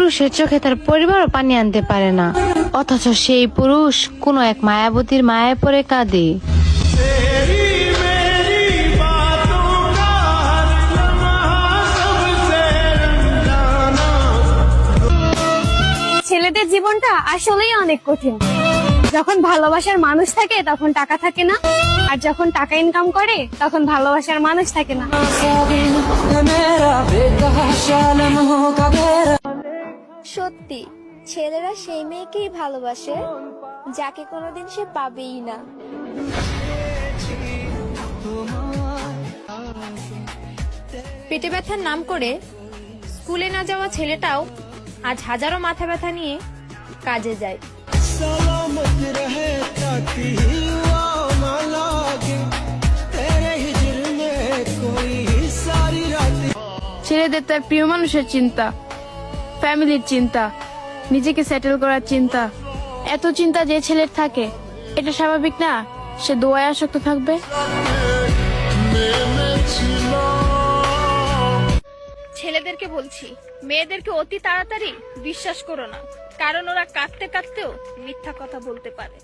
পুরুষের চোখে তার পরিবারও পানি আনতে পারে না, অথচ সেই পুরুষ কোনো এক মায়াবতীর মায়ায় পড়ে কাঁদে। ছেলেদের জীবনটা আসলেই অনেক কঠিন। যখন ভালোবাসার মানুষ থাকে তখন টাকা থাকে না, আর যখন টাকা ইনকাম করে তখন ভালোবাসার মানুষ থাকে না। সত্যি, ছেলেরা সেই মেয়েকেই ভালোবাসে যাকে কোনোদিন সে পাবেই না। পেটে ব্যথার নাম করে স্কুলে না যাওয়া ছেলেটাও আজ হাজারো মাথা ব্যথা নিয়ে কাজে যায়। ছেলেদের তার প্রিয় মানুষের চিন্তা, ফ্যামিলির চিন্তা, নিজেকে সেটেল করার চিন্তা, এত চিন্তা যে ছেলের থাকে, এটা স্বাভাবিক না সে দোয়ায় আসক্ত থাকবে? ছেলেদেরকে বলছি, মেয়েদেরকে অতি তাড়াতাড়ি বিশ্বাস করো না, কারণ ওরা কাঁদতে কাঁদতেও মিথ্যা কথা বলতে পারে।